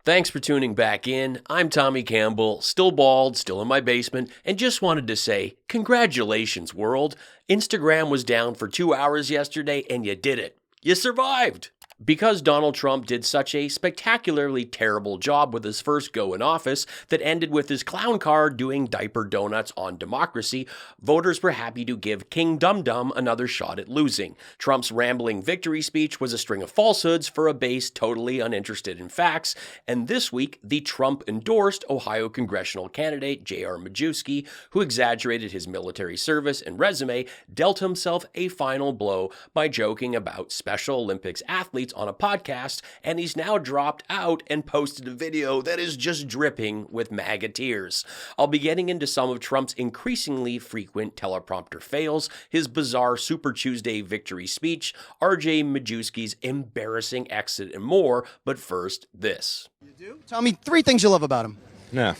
Thanks for tuning back in. I'm Tommy Campbell, still bald, still in my basement, and just wanted to say, congratulations, world. Instagram was down for 2 hours yesterday, and you did it. You survived! Because Donald Trump did such a spectacularly terrible job with his first go in office that ended with his clown car doing diaper donuts on democracy, voters were happy to give King Dum Dum another shot at losing. Trump's rambling victory speech was a string of falsehoods for a base totally uninterested in facts, and this week, the Trump-endorsed Ohio congressional candidate J.R. Majewski, who exaggerated his military service and resume, dealt himself a final blow by joking about Special Olympics athletes on a podcast, and he's now dropped out and posted a video that is just dripping with MAGA tears. I'll be getting into some of Trump's increasingly frequent teleprompter fails, his bizarre Super Tuesday victory speech, RJ Majewski's embarrassing exit, and more, but first, this. You do? Tell me 3 things you love about him. No.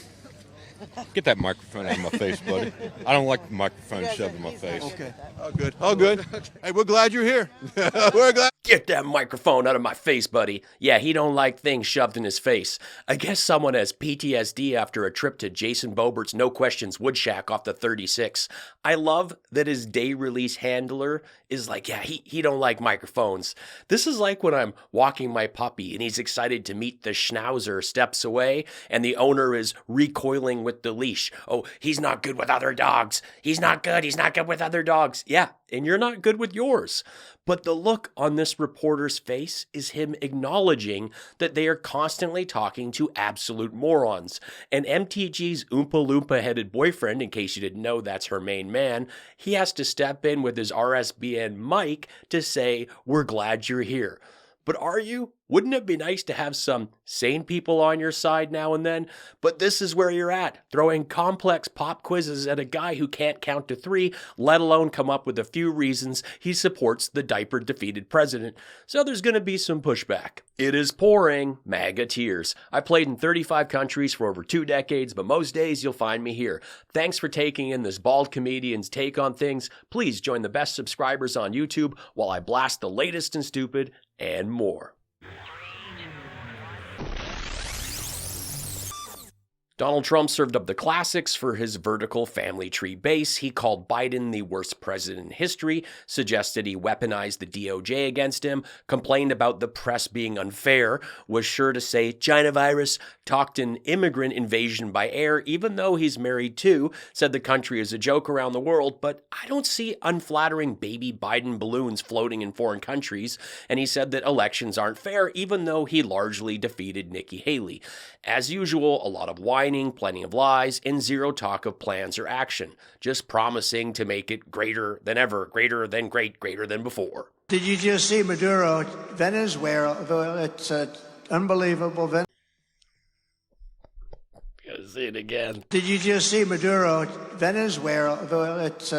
Get that microphone out of my face, buddy. I don't like the microphone shoved in my face. Okay. Oh, good. Oh, good. Hey, we're glad you're here. We're glad. Get that microphone out of my face, buddy. Yeah, he don't like things shoved in his face. I guess someone has PTSD after a trip to Jason Bobert's No Questions Wood Shack off the 36. I love that his day release handler is like, yeah, he don't like microphones. This is like when I'm walking my puppy and he's excited to meet the schnauzer steps away and the owner is recoiling with the leash. Oh, he's not good with other dogs. He's not good with other dogs. Yeah, and you're not good with yours. But the look on this reporter's face is him acknowledging that they are constantly talking to absolute morons. And MTG's Oompa Loompa-headed boyfriend, in case you didn't know that's her main man, he has to step in with his RSBN mic to say, "We're glad you're here." But are you? Wouldn't it be nice to have some sane people on your side now and then? But this is where you're at, throwing complex pop quizzes at a guy who can't count to 3, let alone come up with a few reasons he supports the diaper-defeated president. So there's going to be some pushback. It is pouring MAGA tears. I played in 35 countries for over 2 decades, but most days you'll find me here. Thanks for taking in this bald comedian's take on things. Please join the best subscribers on YouTube while I blast the latest and stupid and more. Donald Trump served up the classics for his vertical family tree base. He called Biden the worst president in history, suggested he weaponized the DOJ against him, complained about the press being unfair, was sure to say China virus, talked an immigrant invasion by air, even though he's married too, said the country is a joke around the world, but I don't see unflattering baby Biden balloons floating in foreign countries, and he said that elections aren't fair, even though he largely defeated Nikki Haley. As usual, a lot of whining, plenty of lies, and zero talk of plans or action, just promising to make it greater than ever, greater than great, greater than before. Did you just see Maduro, Venezuela? It's unbelievable. Gotta say it again. Did you just see Maduro, Venezuela? It's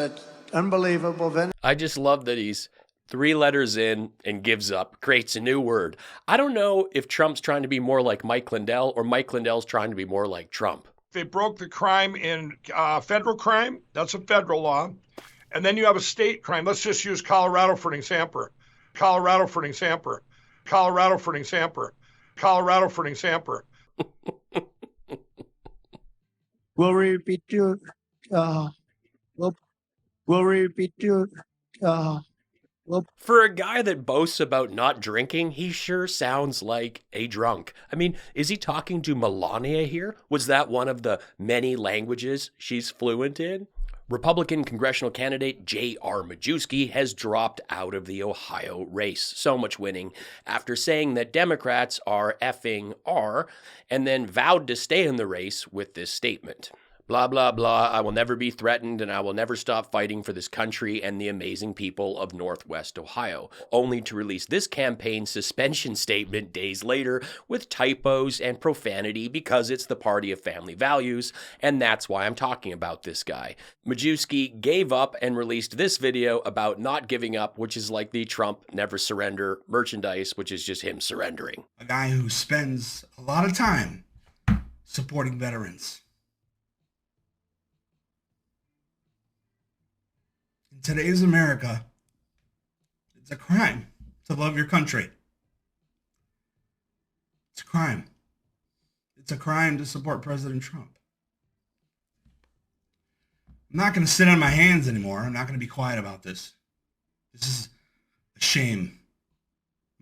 unbelievable. I just love that he's 3 letters in and gives up, creates a new word. I don't know if Trump's trying to be more like Mike Lindell or Mike Lindell's trying to be more like Trump. They broke the crime in federal crime. That's a federal law. And then you have a state crime. Let's just use Colorado for an example. Colorado for an example. We'll repeat you. We'll repeat you. For a guy that boasts about not drinking, he sure sounds like a drunk. I mean, is he talking to Melania here? Was that one of the many languages she's fluent in? Republican congressional candidate J.R. Majewski has dropped out of the Ohio race. So much winning after saying that Democrats are effing R, and then vowed to stay in the race with this statement. Blah, blah, blah, I will never be threatened and I will never stop fighting for this country and the amazing people of Northwest Ohio, only to release this campaign suspension statement days later with typos and profanity because it's the party of family values, and that's why I'm talking about this guy. Majewski gave up and released this video about not giving up, which is like the Trump Never Surrender merchandise, which is just him surrendering. A guy who spends a lot of time supporting veterans. In today's America, it's a crime to love your country. It's a crime. it's a crime to support President Trump. I'm not going to sit on my hands anymore. I'm not going to be quiet about this. This is a shame.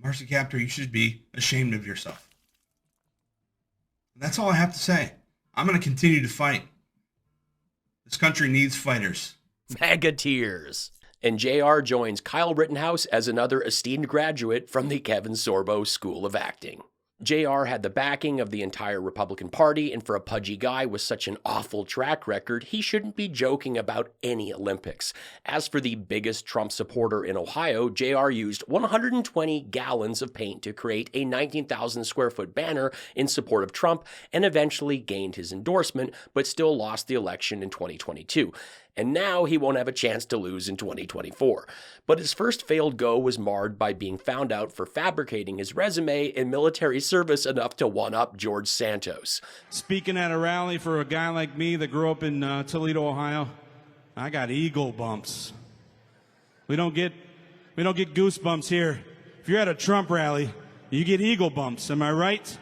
Marcy Kaptur, you should be ashamed of yourself. And that's all I have to say. I'm going to continue to fight. This country needs fighters. MAGA Tears. And JR joins Kyle Rittenhouse as another esteemed graduate from the Kevin Sorbo School of Acting. JR had the backing of the entire Republican Party, and for a pudgy guy with such an awful track record, he shouldn't be joking about any Olympics. As for the biggest Trump supporter in Ohio, JR used 120 gallons of paint to create a 19,000 square foot banner in support of Trump and eventually gained his endorsement, but still lost the election in 2022. And now he won't have a chance to lose in 2024. But his first failed go was marred by being found out for fabricating his resume in military service enough to one-up George Santos. Speaking at a rally for a guy like me that grew up in Toledo, Ohio, I got eagle bumps. We don't get goosebumps here. If you're at a Trump rally, you get eagle bumps. Am I right?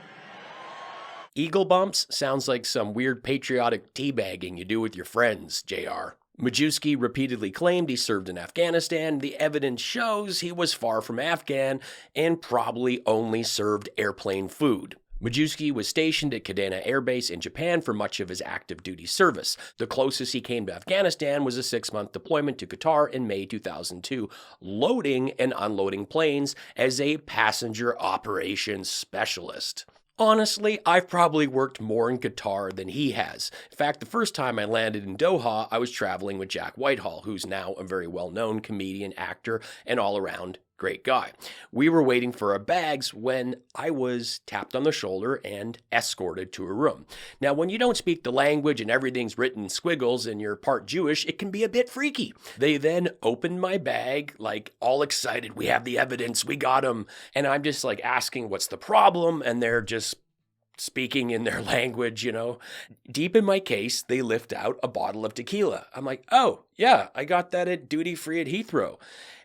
Eagle bumps sounds like some weird patriotic teabagging you do with your friends, JR. Majewski repeatedly claimed he served in Afghanistan. The evidence shows he was far from Afghan and probably only served airplane food. Majewski was stationed at Kadena Air Base in Japan for much of his active duty service. The closest he came to Afghanistan was a 6-month deployment to Qatar in May 2002, loading and unloading planes as a passenger operations specialist. Honestly, I've probably worked more in Qatar than he has. In fact, the first time I landed in Doha, I was traveling with Jack Whitehall, who's now a very well-known comedian, actor, and all-around great guy. We were waiting for our bags when I was tapped on the shoulder and escorted to a room. Now, when you don't speak the language and everything's written in squiggles and you're part Jewish, it can be a bit freaky. They then opened my bag, like all excited, we have the evidence, we got him. And I'm just like asking what's the problem, and they're just speaking in their language, you know. Deep in my case, they lift out a bottle of tequila. I'm like, oh, yeah, I got that at duty free at Heathrow.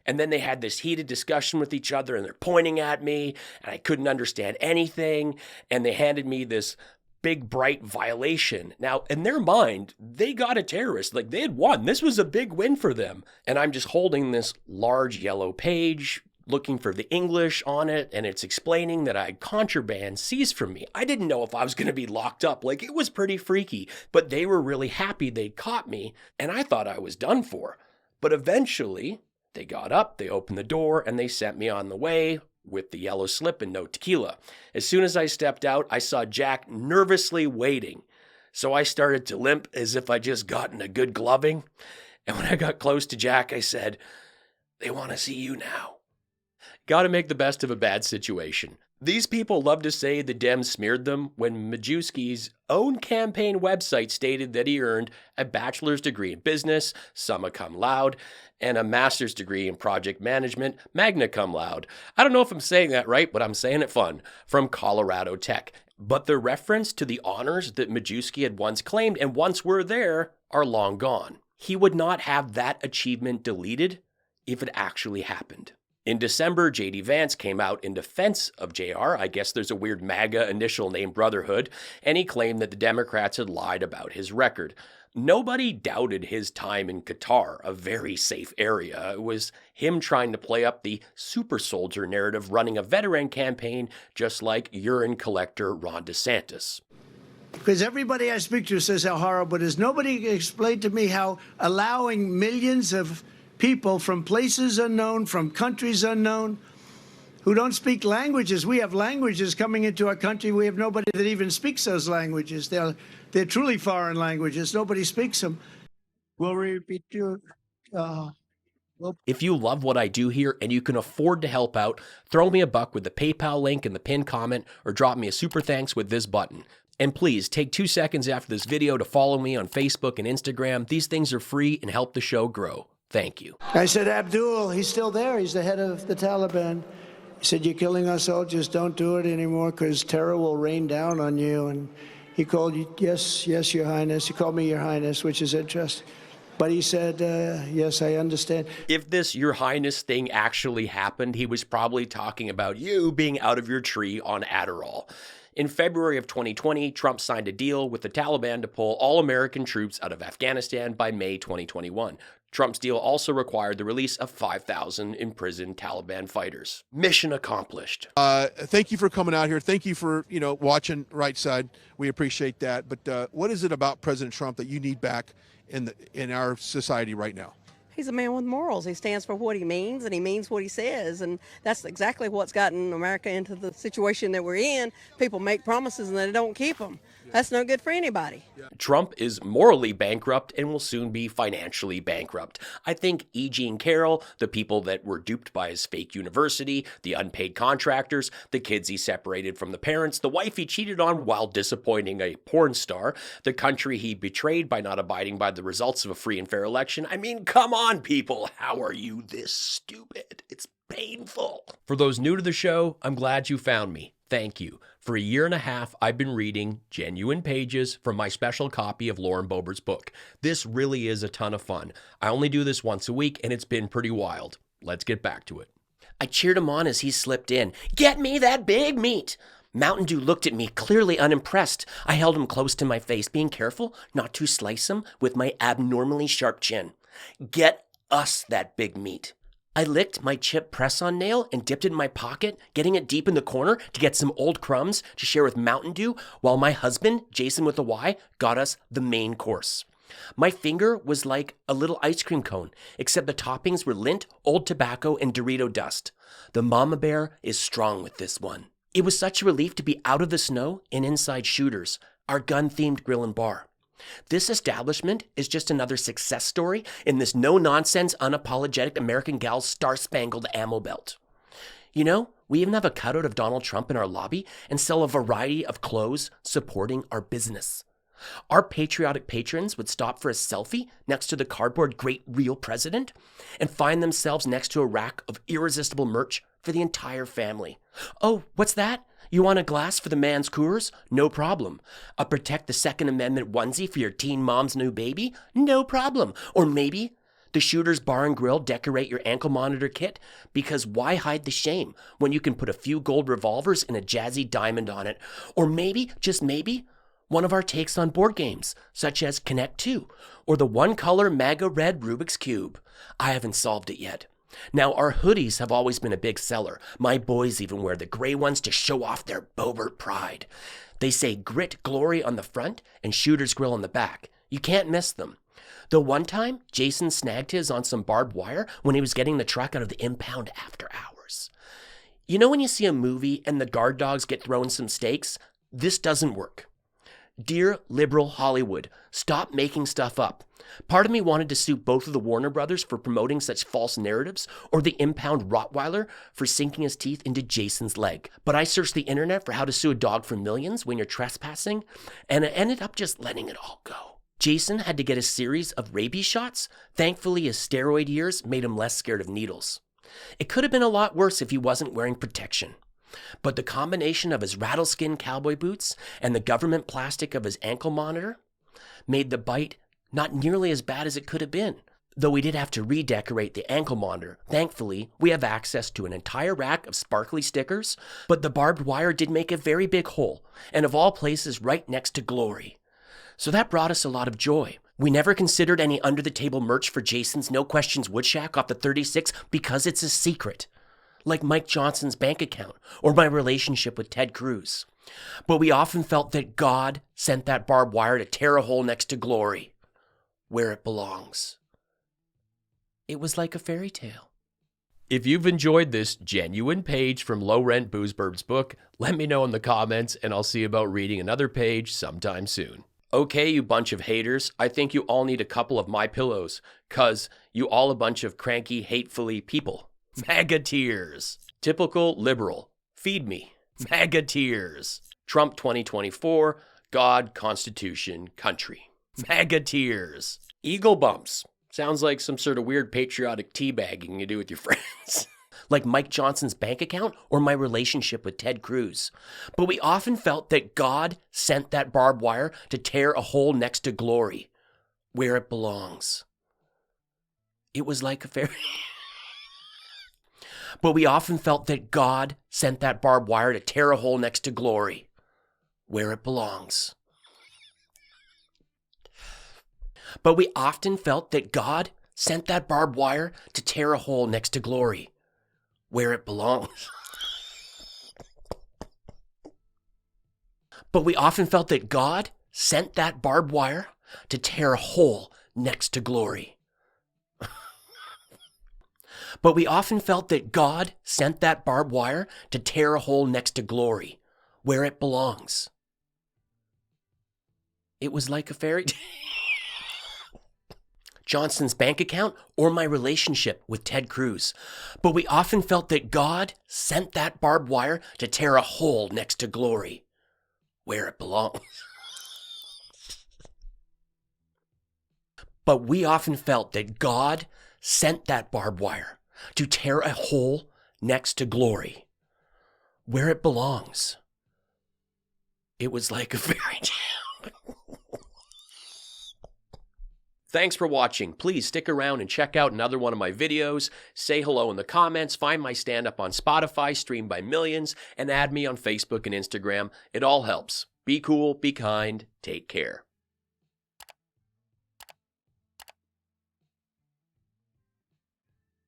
And then they had this heated discussion with each other, and they're pointing at me, and I couldn't understand anything. And they handed me this big, bright violation. Now, in their mind, they got a terrorist. Like, they had won. This was a big win for them. And I'm just holding this large yellow page, looking for the English on it, and it's explaining that I had contraband seized from me. I didn't know if I was going to be locked up. Like, it was pretty freaky, but they were really happy they'd caught me, and I thought I was done for. But eventually, they got up, they opened the door, and they sent me on the way with the yellow slip and no tequila. As soon as I stepped out, I saw Jack nervously waiting. So I started to limp as if I'd just gotten a good gloving. And when I got close to Jack, I said, "They want to see you now." Got to make the best of a bad situation. These people love to say the Dems smeared them when Majewski's own campaign website stated that he earned a bachelor's degree in business, summa cum laude, and a master's degree in project management, magna cum laude. I don't know if I'm saying that right, but I'm saying it fun, from Colorado Tech. But the reference to the honors that Majewski had once claimed and once were there are long gone. He would not have that achievement deleted if it actually happened. In December, J.D. Vance came out in defense of JR. I guess there's a weird MAGA initial named Brotherhood, and he claimed that the Democrats had lied about his record. Nobody doubted his time in Qatar, a very safe area. It was him trying to play up the super soldier narrative, running a veteran campaign, just like urine collector Ron DeSantis. Because everybody I speak to says how horrible it is. Nobody explained to me how allowing millions of people from places unknown, from countries unknown, who don't speak languages. We have languages coming into our country. We have nobody that even speaks those languages. They're truly foreign languages. Nobody speaks them. We'll repeat your... If you love what I do here and you can afford to help out, throw me a buck with the PayPal link in the pinned comment or drop me a super thanks with this button. And please take 2 seconds after this video to follow me on Facebook and Instagram. These things are free and help the show grow. Thank you. I said, Abdul, he's still there. He's the head of the Taliban. He said, you're killing our soldiers. Don't do it anymore because terror will rain down on you. And he called you, yes, Your Highness. He called me Your Highness, which is interesting. But he said, yes, I understand. If this Your Highness thing actually happened, he was probably talking about you being out of your tree on Adderall. In February of 2020, Trump signed a deal with the Taliban to pull all American troops out of Afghanistan by May 2021. Trump's deal also required the release of 5,000 imprisoned Taliban fighters. Mission accomplished. Thank you for coming out here. Thank you for, watching Right Side. We appreciate that. But what is it about President Trump that you need back in our society right now? He's a man with morals. He stands for what he means, and he means what he says. And that's exactly what's gotten America into the situation that we're in. People make promises and they don't keep them. That's no good for anybody. Trump is morally bankrupt and will soon be financially bankrupt. I think E. Jean Carroll, the people that were duped by his fake university, the unpaid contractors, the kids he separated from the parents, the wife he cheated on while disappointing a porn star, the country he betrayed by not abiding by the results of a free and fair election. I mean, come on, people. How are you this stupid? It's painful. For those new to the show, I'm glad you found me. Thank you. For a year and a half, I've been reading genuine pages from my special copy of Lauren Boebert's book. This really is a ton of fun. I only do this once a week, and it's been pretty wild. Let's get back to it. I cheered him on as he slipped in. Get me that big meat! Mountain Dew looked at me, clearly unimpressed. I held him close to my face, being careful not to slice him with my abnormally sharp chin. Get us that big meat. I licked my chip press-on nail and dipped it in my pocket, getting it deep in the corner to get some old crumbs to share with Mountain Dew, while my husband, Jason with a Y, got us the main course. My finger was like a little ice cream cone, except the toppings were lint, old tobacco, and Dorito dust. The mama bear is strong with this one. It was such a relief to be out of the snow and inside Shooters, our gun-themed grill and bar. This establishment is just another success story in this no-nonsense, unapologetic American gal's star-spangled ammo belt. You know, we even have a cutout of Donald Trump in our lobby and sell a variety of clothes supporting our business. Our patriotic patrons would stop for a selfie next to the cardboard Great Real President and find themselves next to a rack of irresistible merch for the entire family. Oh, what's that? You want a glass for the man's Coors? No problem. A Protect the Second Amendment onesie for your teen mom's new baby? No problem. Or maybe the Shooter's Bar and Grill decorate your ankle monitor kit? Because why hide the shame when you can put a few gold revolvers and a jazzy diamond on it? Or maybe, just maybe, one of our takes on board games, such as Connect 2, or the one-color MAGA red Rubik's Cube. I haven't solved it yet. Now, our hoodies have always been a big seller. My boys even wear the gray ones to show off their Boebert pride. They say Grit Glory on the front and Shooter's Grill on the back. You can't miss them. The one time, Jason snagged his on some barbed wire when he was getting the truck out of the impound after hours. You know when you see a movie and the guard dogs get thrown some steaks? This doesn't work. Dear liberal Hollywood, stop making stuff up. Part of me wanted to sue both of the Warner brothers for promoting such false narratives, or the impound Rottweiler for sinking his teeth into Jason's leg. But I searched the internet for how to sue a dog for millions when you're trespassing, and I ended up just letting it all go. Jason had to get a series of rabies shots. Thankfully, his steroid years made him less scared of needles. It could have been a lot worse if he wasn't wearing protection. But the combination of his rattleskin cowboy boots and the government plastic of his ankle monitor made the bite not nearly as bad as it could have been. Though we did have to redecorate the ankle monitor, thankfully, we have access to an entire rack of sparkly stickers, but the barbed wire did make a very big hole, and of all places, right next to Glory. So that brought us a lot of joy. We never considered any under-the-table merch for Jason's No Questions Woodshack off the 36 because it's a secret. Like Mike Johnson's bank account or my relationship with Ted Cruz. But we often felt that God sent that barbed wire to tear a hole next to Glory, where it belongs. It was like a fairy tale. If you've enjoyed this genuine page from Low Rent Boozburb's book, let me know in the comments and I'll see about reading another page sometime soon. Okay, you bunch of haters, I think you all need a couple of my pillows, 'cause you all a bunch of cranky, hatefully people. MAGA Tears. Typical liberal. Feed me. MAGA Tears. Trump 2024. God, Constitution, Country. MAGA Tears. Eagle Bumps. Sounds like some sort of weird patriotic teabagging you do with your friends. Like Mike Johnson's bank account or my relationship with Ted Cruz. But we often felt that God sent that barbed wire to tear a hole next to Glory, where it belongs. It was like a fairy... But we often felt that God sent that barbed wire to tear a hole next to Glory, where it belongs. But we often felt that God sent that barbed wire to tear a hole next to glory, where it belongs. But we often felt that God sent that barbed wire to tear a hole next to glory. But we often felt that God sent that barbed wire to tear a hole next to glory, where it belongs. It was like a fairy tale. Johnson's bank account or my relationship with Ted Cruz. But we often felt that God sent that barbed wire to tear a hole next to glory, where it belongs. But we often felt that God sent that barbed wire to tear a hole next to glory, where it belongs. It was like a fairy tale. Thanks for watching. Please stick around and check out another one of my videos. Say hello in the comments. Find my stand-up on Spotify, streamed by millions, and add me on Facebook and Instagram. It all helps. Be cool, be kind, take care.